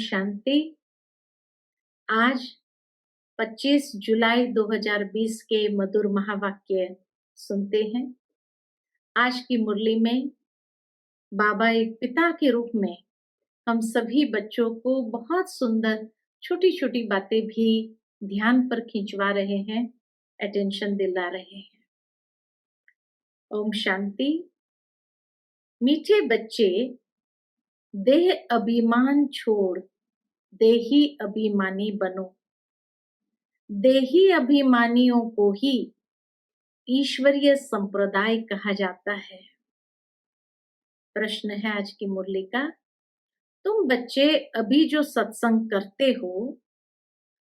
शांति। आज 25 जुलाई 2020 के मधुर महावाक्य सुनते हैं। आज की मुरली में बाबा एक पिता के रूप में हम सभी बच्चों को बहुत सुंदर छोटी छोटी बातें भी ध्यान पर खिंचवा रहे हैं, अटेंशन दिला रहे हैं। ओम शांति। मीठे बच्चे, देह अभिमान छोड़ देही अभिमानी बनो। देही अभिमानियों को ही ईश्वरीय संप्रदाय कहा जाता है। प्रश्न है आज की मुरली का, तुम बच्चे अभी जो सत्संग करते हो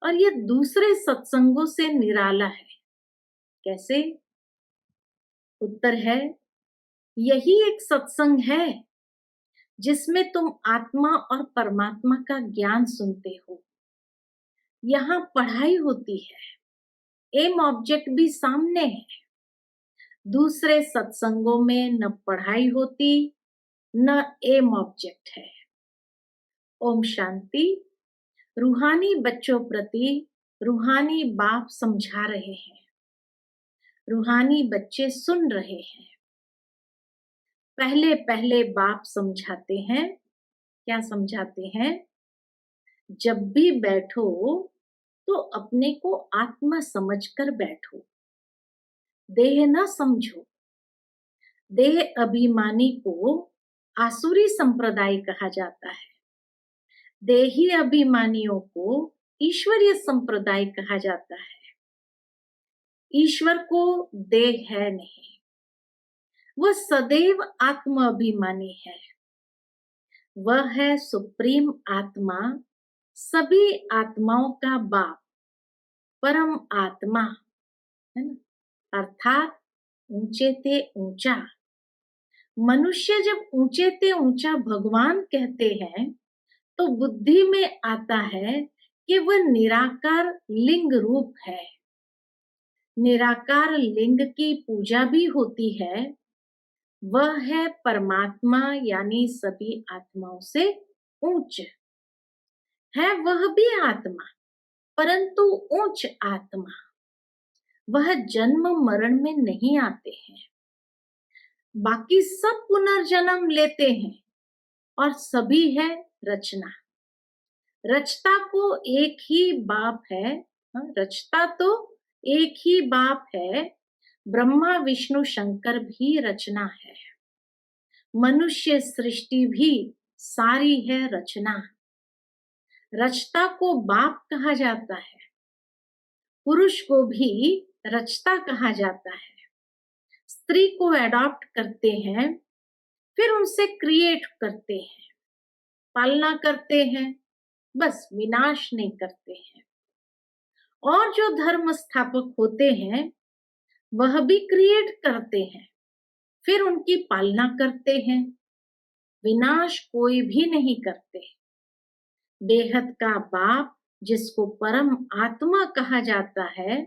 और ये दूसरे सत्संगों से निराला है, कैसे? उत्तर है, यही एक सत्संग है जिसमें तुम आत्मा और परमात्मा का ज्ञान सुनते हो। यहाँ पढ़ाई होती है, एम ऑब्जेक्ट भी सामने है। दूसरे सत्संगों में न पढ़ाई होती न एम ऑब्जेक्ट है। ओम शांति। रूहानी बच्चों प्रति रूहानी बाप समझा रहे हैं, रूहानी बच्चे सुन रहे हैं। पहले पहले बाप समझाते हैं, क्या समझाते हैं? जब भी बैठो तो अपने को आत्मा समझकर बैठो, देह न समझो। देह अभिमानी को आसुरी संप्रदाय कहा जाता है, देही अभिमानियों को ईश्वरीय संप्रदाय कहा जाता है। ईश्वर को देह है नहीं, वह सदैव आत्म अभिमानी है। वह है सुप्रीम आत्मा, सभी आत्माओं का बाप, परम आत्मा है ना, अर्थात ऊंचे ते ऊंचा। मनुष्य जब ऊंचे ते ऊंचा भगवान कहते हैं तो बुद्धि में आता है कि वह निराकार लिंग रूप है। निराकार लिंग की पूजा भी होती है। वह है परमात्मा, यानी सभी आत्माओं से ऊंच है। वह भी आत्मा, परंतु उच्च आत्मा। वह जन्म मरण में नहीं आते हैं। बाकी सब पुनर्जन्म लेते हैं और सभी है रचना। रचता को एक ही बाप है, रचता तो एक ही बाप है। ब्रह्मा विष्णु शंकर भी रचना है। मनुष्य सृष्टि भी सारी है रचना। रचता को बाप कहा जाता है। पुरुष को भी रचता कहा जाता है। स्त्री को अडॉप्ट करते हैं, फिर उनसे क्रिएट करते हैं, पालना करते हैं, बस विनाश नहीं करते हैं। और जो धर्म स्थापक होते हैं वह भी क्रिएट करते हैं, फिर उनकी पालना करते हैं, विनाश कोई भी नहीं करते। बेहद का बाप, जिसको परम आत्मा कहा जाता है,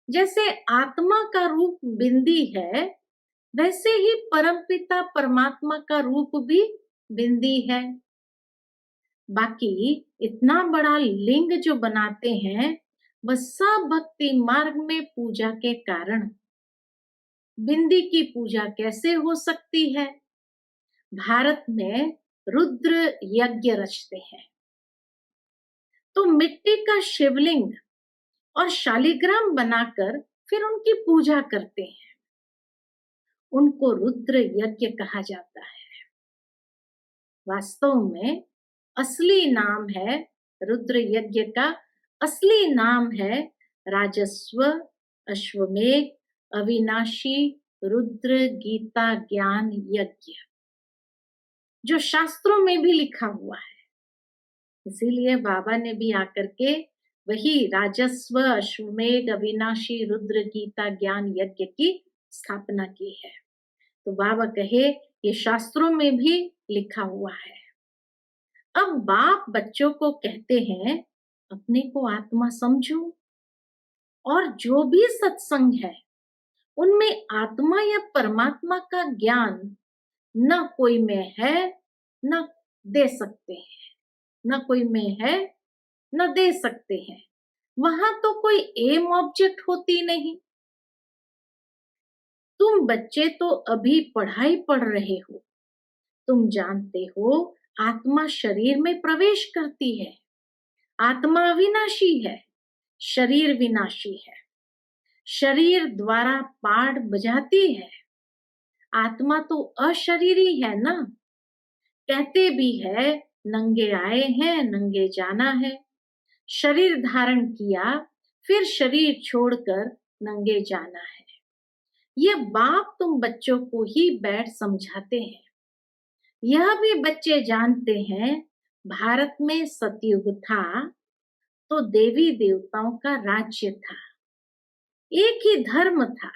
जैसे आत्मा का रूप बिंदी है, वैसे ही परमपिता परमात्मा का रूप भी बिंदी है। बाकी इतना बड़ा लिंग जो बनाते हैं वह सब भक्ति मार्ग में पूजा के कारण। बिंदी की पूजा कैसे हो सकती है? भारत में रुद्र यज्ञ रचते हैं तो मिट्टी का शिवलिंग और शालिग्राम बनाकर फिर उनकी पूजा करते हैं। उनको रुद्र यज्ञ कहा जाता है। वास्तव में असली नाम है, रुद्र यज्ञ का असली नाम है राजस्व अश्वमेध अविनाशी रुद्र गीता ज्ञान यज्ञ, जो शास्त्रों में भी लिखा हुआ है। इसीलिए बाबा ने भी आकर के वही राजस्व अश्वमेध अविनाशी रुद्र गीता ज्ञान यज्ञ की स्थापना की है। तो बाबा कहे ये शास्त्रों में भी लिखा हुआ है। अब बाप बच्चों को कहते हैं अपने को आत्मा समझो, और जो भी सत्संग है उनमें आत्मा या परमात्मा का ज्ञान न कोई में है न दे सकते हैं। न कोई में है न दे सकते हैं। वहां तो कोई एम ऑब्जेक्ट होती नहीं। तुम बच्चे तो अभी पढ़ाई पढ़ रहे हो। तुम जानते हो आत्मा शरीर में प्रवेश करती है। आत्मा अविनाशी है, शरीर विनाशी है। शरीर द्वारा पाठ बजाती है। आत्मा तो अशरीरी है ना। कहते भी है नंगे आए हैं नंगे जाना है। शरीर धारण किया फिर शरीर छोड़कर नंगे जाना है। ये बाप तुम बच्चों को ही बैठ समझाते हैं। यह भी बच्चे जानते हैं भारत में सतयुग था तो देवी देवताओं का राज्य था, एक ही धर्म था।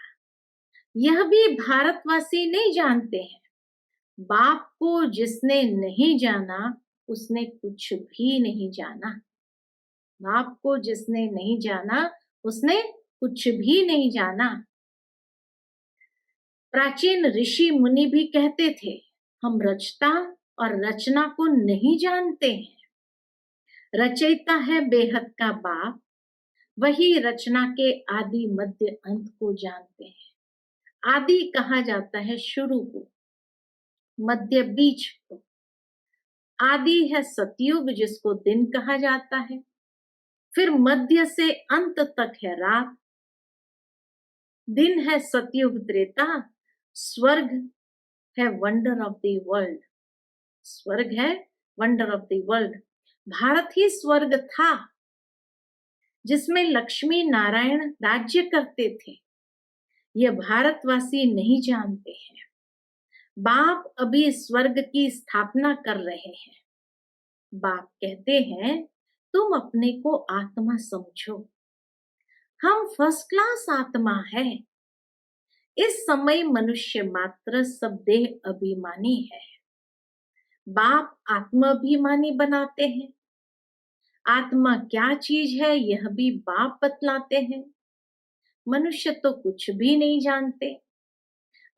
यह भी भारतवासी नहीं जानते हैं। बाप को जिसने नहीं जाना उसने कुछ भी नहीं जाना। बाप को जिसने नहीं जाना उसने कुछ भी नहीं जाना। प्राचीन ऋषि मुनि भी कहते थे हम रचता और रचना को नहीं जानते हैं। रचयिता है बेहद का बाप, वही रचना के आदि मध्य अंत को जानते हैं। आदि कहा जाता है शुरू को, मध्य बीच को। आदि है सतयुग जिसको दिन कहा जाता है, फिर मध्य से अंत तक है रात। दिन है सतयुग त्रेता, स्वर्ग है वंडर ऑफ द वर्ल्ड। स्वर्ग है wonder of the world. Bharat ही स्वर्ग था जिसमें लक्ष्मी नारायण राज्य करते थे। यह भारतवासी नहीं जानते हैं। बाप अभी स्वर्ग की स्थापना कर रहे हैं। बाप कहते हैं तुम अपने को आत्मा समझो। हम फर्स्ट क्लास आत्मा है। इस समय मनुष्य मात्र सब देह अभिमानी है। बाप आत्माभिमानी बनाते हैं। आत्मा क्या चीज है यह भी बाप बतलाते हैं। मनुष्य तो कुछ भी नहीं जानते।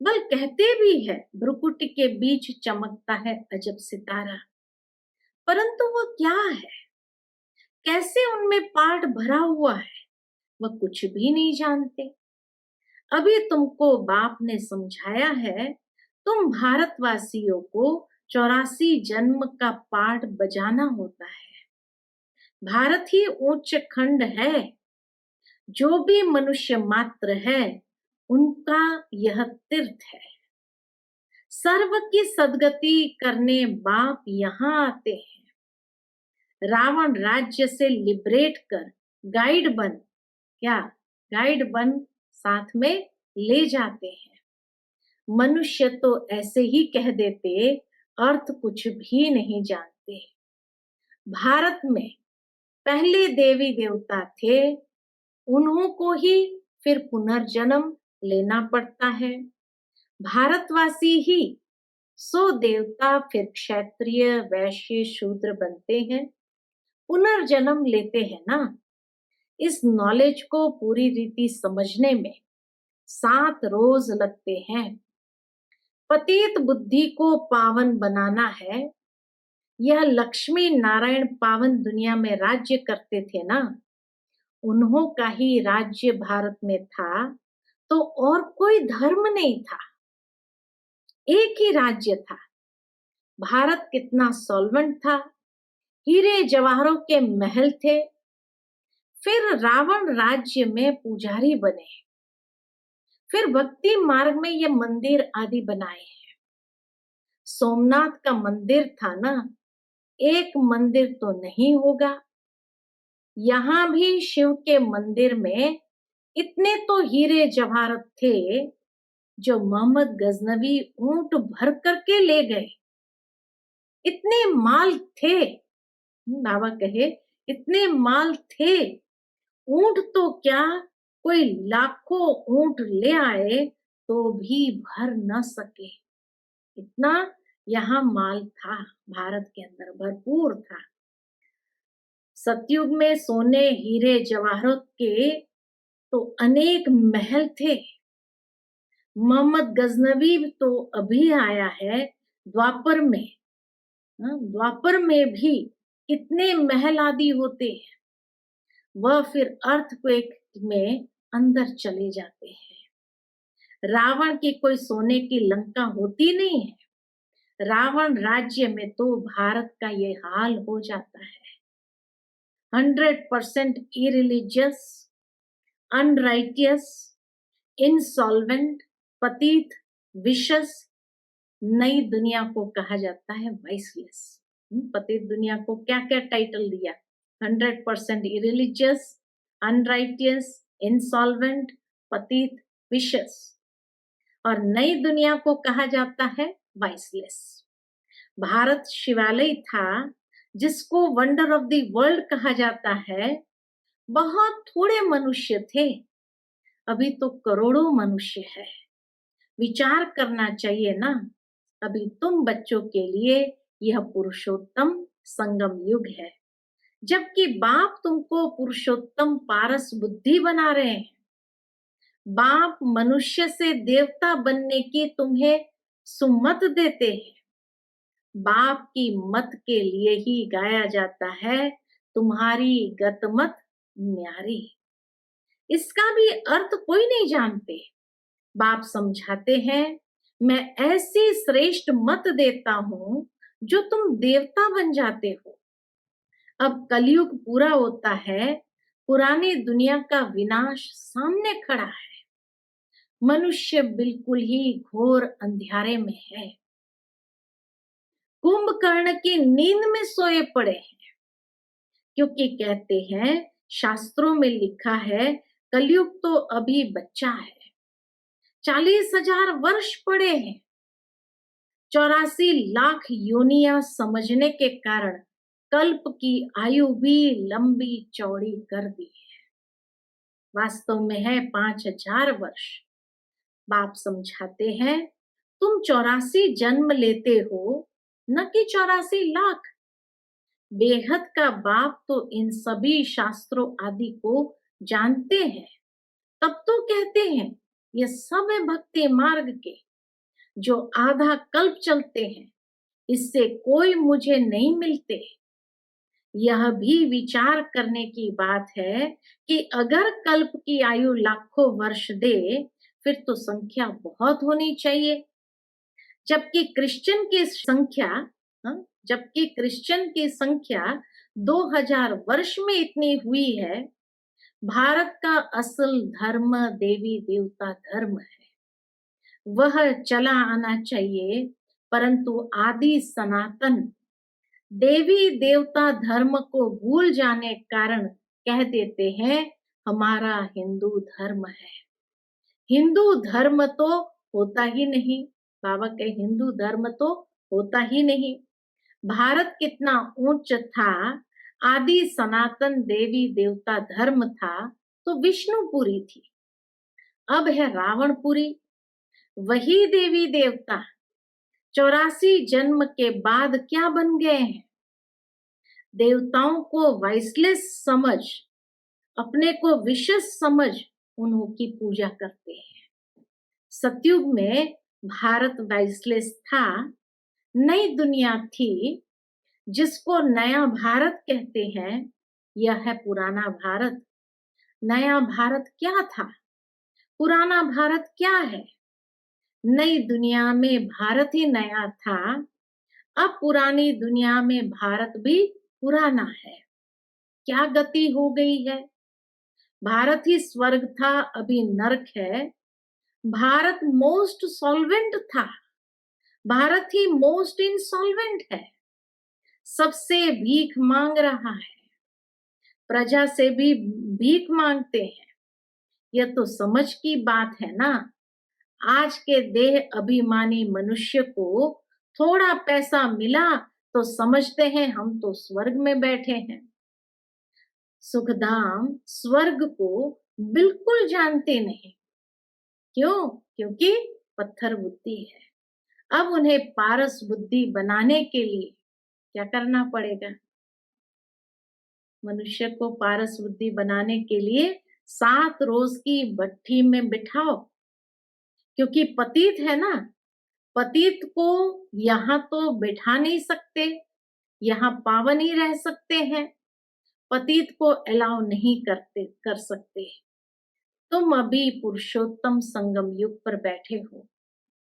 बल कहते भी है भ्रुकुटी के बीच चमकता है अजब सितारा, परंतु वह क्या है, कैसे उनमें पाठ भरा हुआ है, वह कुछ भी नहीं जानते। अभी तुमको बाप ने समझाया है। तुम भारतवासियों को 84 जन्म का पाठ बजाना होता है। भारत ही उच्च खंड है। जो भी मनुष्य मात्र है उनका यह तीर्थ है। सर्व की सदगति करने बाप यहाँ आते हैं। रावण राज्य से लिबरेट कर गाइड बन, क्या गाइड बन साथ में ले जाते हैं। मनुष्य तो ऐसे ही कह देते, अर्थ कुछ भी नहीं जानते। भारत में पहले देवी देवता थे, उन्हों को ही फिर पुनर्जन्म लेना पड़ता है। भारतवासी ही सो देवता फिर क्षत्रिय वैश्य शूद्र बनते हैं, पुनर्जन्म लेते हैं ना। इस नॉलेज को पूरी रीति समझने में 7 रोज लगते हैं। पतित बुद्धि को पावन बनाना है। यह लक्ष्मी नारायण पावन दुनिया में राज्य करते थे ना, उन्हों का ही राज्य भारत में था तो और कोई धर्म नहीं था, एक ही राज्य था। भारत कितना सॉल्वेंट था, हीरे जवाहरों के महल थे। फिर रावण राज्य में पुजारी बने, फिर भक्ति मार्ग में ये मंदिर आदि बनाए हैं। सोमनाथ का मंदिर था ना, एक मंदिर तो नहीं होगा। यहाँ भी शिव के मंदिर में इतने तो हीरे जवाहरत थे जो मोहम्मद गजनवी ऊंट भर करके ले गए। इतने माल थे, बाबा कहे इतने माल थे। ऊंट तो क्या, कोई लाखों ऊंट ले आए तो भी भर न सके। इतना यहाँ माल था, भारत के अंदर भरपूर था। सतयुग में सोने हीरे जवाहरत के तो अनेक महल थे। मोहम्मद गजनवी तो अभी आया है द्वापर में। द्वापर में भी कितने महल आदि होते हैं, वह फिर अर्थक्वेक में अंदर चले जाते हैं। रावण की कोई सोने की लंका होती नहीं है। रावण राज्य में तो भारत का ये हाल हो जाता है। 100% irreligious, unrighteous, insolvent, पतित, विशस, नई दुनिया को कहा जाता है वाइसलेस। पतित दुनिया को क्या क्या टाइटल दिया? 100% irreligious, unrighteous, insolvent, पतित, विशस। और नई दुनिया को कहा जाता है वाइसलेस। भारत शिवालय था, जिसको वंडर ऑफ द वर्ल्ड कहा जाता है। बहुत थोड़े मनुष्य थे, अभी तो करोड़ों मनुष्य है। विचार करना चाहिए ना। अभी तुम बच्चों के लिए यह पुरुषोत्तम संगम युग है, जबकि बाप तुमको पुरुषोत्तम पारस बुद्धि बना रहे हैं। बाप मनुष्य से देवता बनने की तुम्हें सुमत देते हैं। बाप की मत के लिए ही गाया जाता है, तुम्हारी गतमत न्यारी। इसका भी अर्थ कोई नहीं जानते। बाप समझाते हैं, मैं ऐसी श्रेष्ठ मत देता हूं जो तुम देवता बन जाते हो। अब कलयुग पूरा होता है, पुरानी दुनिया का विनाश सामने खड़ा है। मनुष्य बिल्कुल ही घोर अंधियारे में है। कुंभकर्ण की नींद में सोए पड़े हैं, क्योंकि कहते हैं, शास्त्रों में लिखा है, कलयुग तो अभी बच्चा है। 40,000 वर्ष पड़े हैं। 84 लाख योनियां समझने के कारण कल्प की आयु भी लंबी चौड़ी कर दी है। वास्तव में है 5,000 वर्ष। बाप समझाते हैं, तुम 84 जन्म लेते हो, न कि 84 लाख। बेहद का बाप तो इन सभी शास्त्रों आदि को जानते हैं, तब तो कहते हैं, ये सब है भक्ति मार्ग के, जो आधा कल्प चलते हैं, इससे कोई मुझे नहीं मिलते। यह भी विचार करने की बात है कि अगर कल्प की आयु लाखों वर्ष दे, फिर तो संख्या बहुत होनी चाहिए। जबकि क्रिश्चियन की संख्या जबकि क्रिश्चियन की संख्या 2000 वर्ष में इतनी हुई है। भारत का असल धर्म देवी देवता धर्म है। वह चला आना चाहिए, परंतु आदि सनातन देवी देवता धर्म को भूल जाने कारण कह देते हैं, हमारा हिंदू धर्म है। हिंदू धर्म तो होता ही नहीं। बाबा के हिंदू धर्म तो होता ही नहीं। भारत कितना ऊंच था। आदि सनातन देवी देवता धर्म था तो विष्णुपुरी थी, अब है रावणपुरी। वही देवी देवता 84 जन्म के बाद क्या बन गए हैं? देवताओं को वाइसलेस समझ, अपने को विशेष समझ उनकी पूजा करते हैं। सतयुग में भारत वाइसलेस था, नई दुनिया थी, जिसको नया भारत कहते हैं। यह है पुराना भारत। नया भारत क्या था? पुराना भारत क्या है? नई दुनिया में भारत ही नया था, अब पुरानी दुनिया में भारत भी पुराना है। क्या गति हो गई है? भारत ही स्वर्ग था, अभी नरक है। भारत मोस्ट सॉल्वेंट था, भारत ही मोस्ट इंसॉल्वेंट है। सबसे भीख मांग रहा है, प्रजा से भी भीख मांगते हैं। यह तो समझ की बात है ना। आज के देह अभिमानी मनुष्य को थोड़ा पैसा मिला तो समझते हैं हम तो स्वर्ग में बैठे हैं। सुखधाम स्वर्ग को बिल्कुल जानते नहीं। क्यों? क्योंकि पत्थर बुद्धि है। अब उन्हें पारस बुद्धि बनाने के लिए क्या करना पड़ेगा? मनुष्य को पारस बुद्धि बनाने के लिए 7 रोज की भट्ठी में बिठाओ, क्योंकि पतित है ना। पतित को यहाँ तो बिठा नहीं सकते, यहाँ पावन ही रह सकते हैं, पतित को अलाउ नहीं कर सकते। तुम अभी पुरुषोत्तम संगम युग पर बैठे हो,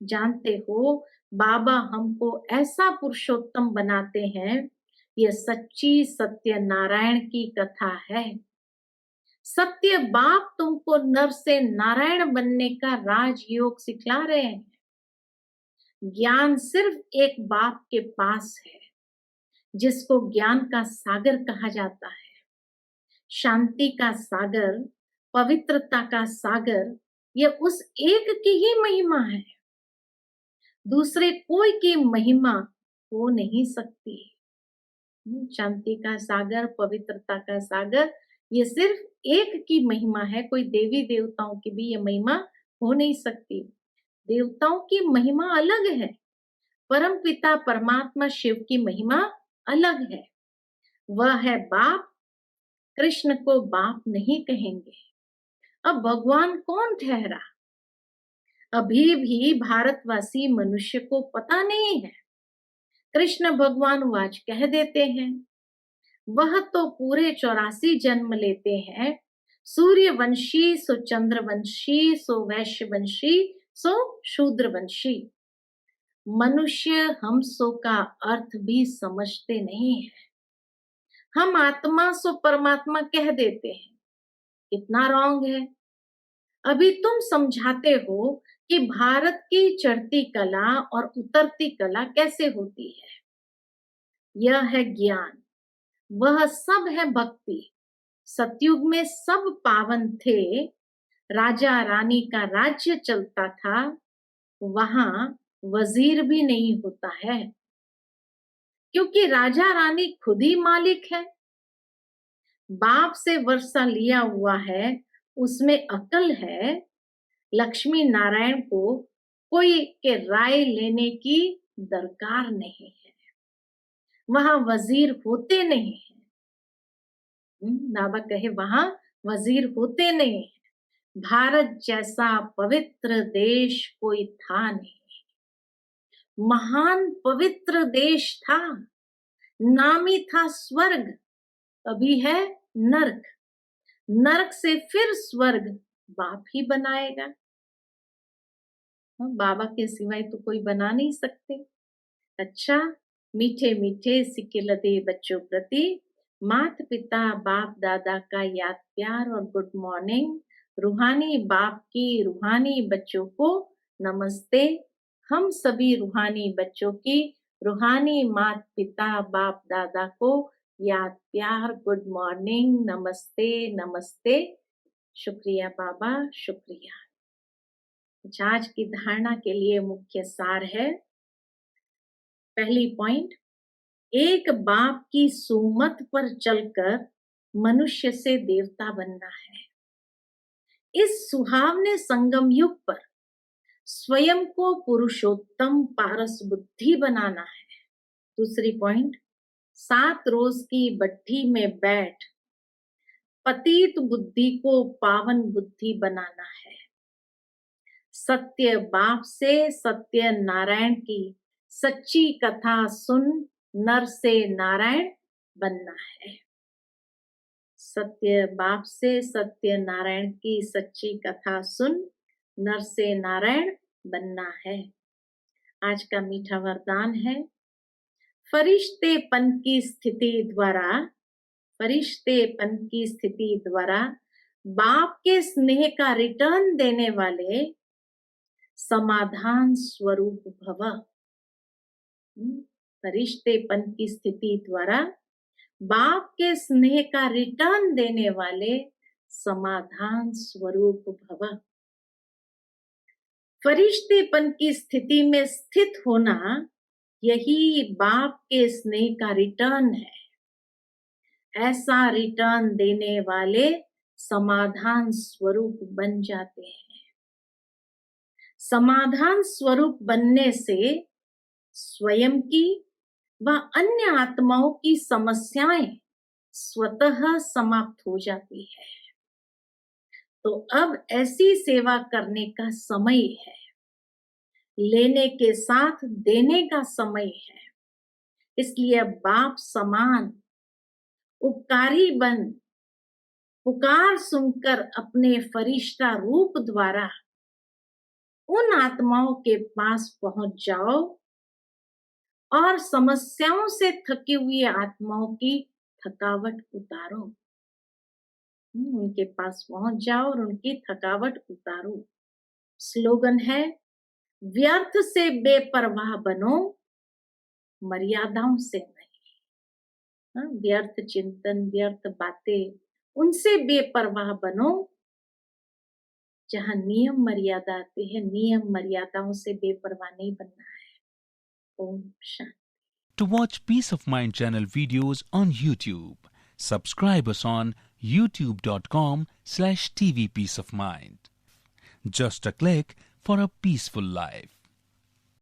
जानते हो बाबा हमको ऐसा पुरुषोत्तम बनाते हैं। यह सच्ची सत्य नारायण की कथा है। सत्य बाप तुमको नर से नारायण बनने का राजयोग सिखला रहे हैं। ज्ञान सिर्फ एक बाप के पास है, जिसको ज्ञान का सागर कहा जाता है। शांति का सागर, पवित्रता का सागर, यह उस एक की ही महिमा है। दूसरे कोई की महिमा हो नहीं सकती। शांति का सागर, पवित्रता का सागर, ये सिर्फ एक की महिमा है। कोई देवी देवताओं की भी ये महिमा हो नहीं सकती। देवताओं की महिमा अलग है, परम पिता परमात्मा शिव की महिमा अलग है। वह है बाप, कृष्ण को बाप नहीं कहेंगे। अब भगवान कौन ठहरा? अभी भी भारतवासी मनुष्य को पता नहीं है। कृष्ण भगवान वाच कह देते हैं, वह तो पूरे 84 जन्म लेते हैं। सूर्यवंशी सो चंद्रवंशी सो वैश्यवंशी सो शूद्रवंशी। मनुष्य हम सो का अर्थ भी समझते नहीं है। हम आत्मा सो परमात्मा कह देते हैं, कितना रॉन्ग है। अभी तुम समझाते हो कि भारत की चढ़ती कला और उतरती कला कैसे होती है। यह है ज्ञान, वह सब है भक्ति। सतयुग में सब पावन थे, राजा रानी का राज्य चलता था, वहां वजीर भी नहीं होता है, क्योंकि राजा रानी खुद ही मालिक है। बाप से वर्षा लिया हुआ है, उसमें अकल है। लक्ष्मी नारायण को कोई के राय लेने की दरकार नहीं है, वहां वजीर होते नहीं है। बाबा कहे वहां वजीर होते नहीं है। भारत जैसा पवित्र देश कोई था नहीं, महान पवित्र देश था। नाम ही था स्वर्ग, अभी है नर्क। नर्क से फिर स्वर्ग बाप ही बनाएगा। बाबा के सिवाय तो कोई बना नहीं सकते। अच्छा, मीठे मीठे सिक्के लदे बच्चों प्रति माता पिता बाप दादा का याद प्यार और गुड मॉर्निंग। रूहानी बाप की रूहानी बच्चों को नमस्ते। हम सभी रूहानी बच्चों की रूहानी माता पिता बाप दादा को याद प्यार गुड मॉर्निंग, नमस्ते नमस्ते। शुक्रिया बाबा, शुक्रिया। आज की धारणा के लिए मुख्य सार है, पहली पॉइंट, एक बाप की सुमत पर चलकर मनुष्य से देवता बनना है। इस सुहावने संगम युग पर स्वयं को पुरुषोत्तम पारस बुद्धि बनाना है। दूसरी पॉइंट, 7 रोज की भट्ठी में बैठ पतित बुद्धि को पावन बुद्धि बनाना है। सत्य बाप से सत्य नारायण की सच्ची कथा सुन नर से नारायण बनना है। सत्य बाप से सत्य नारायण की सच्ची कथा सुन नर से नारायण बनना है। आज का मीठा वरदान है, फरिश्तेपन की स्थिति द्वारा बाप के स्नेह का रिटर्न देने वाले समाधान स्वरूप भव। फरिश्तेपन की स्थिति द्वारा बाप के स्नेह का रिटर्न देने वाले समाधान स्वरूप भव। फरिश्तेपन की स्थिति में स्थित होना, यही बाप के स्नेह का रिटर्न है। ऐसा रिटर्न देने वाले समाधान स्वरूप बन जाते हैं। समाधान स्वरूप बनने से स्वयं की व अन्य आत्माओं की समस्याएं स्वतः समाप्त हो जाती है। तो अब ऐसी सेवा करने का समय है, लेने के साथ देने का समय है। इसलिए बाप समान उपकारी बन पुकार सुनकर अपने फरिश्ता रूप द्वारा उन आत्माओं के पास पहुंच जाओ और समस्याओं से थकी हुई आत्माओं की थकावट उतारो। उनके पास पहुंच जाओ और उनकी थकावट उतारो। स्लोगन है, व्यर्थ से बेपरवाह बनो, मर्यादाओं से नहीं। व्यर्थ चिंतन, व्यर्थ बातें, उनसे बेपरवाह बनो। जहां नियम मर्यादा आते हैं, नियम मर्यादाओं से बेपरवाह नहीं बनना है। Om Shanti. To watch Peace of Mind channel videos on YouTube, subscribe us on youtube.com/tvpeaceofmind. Just a click for a peaceful life.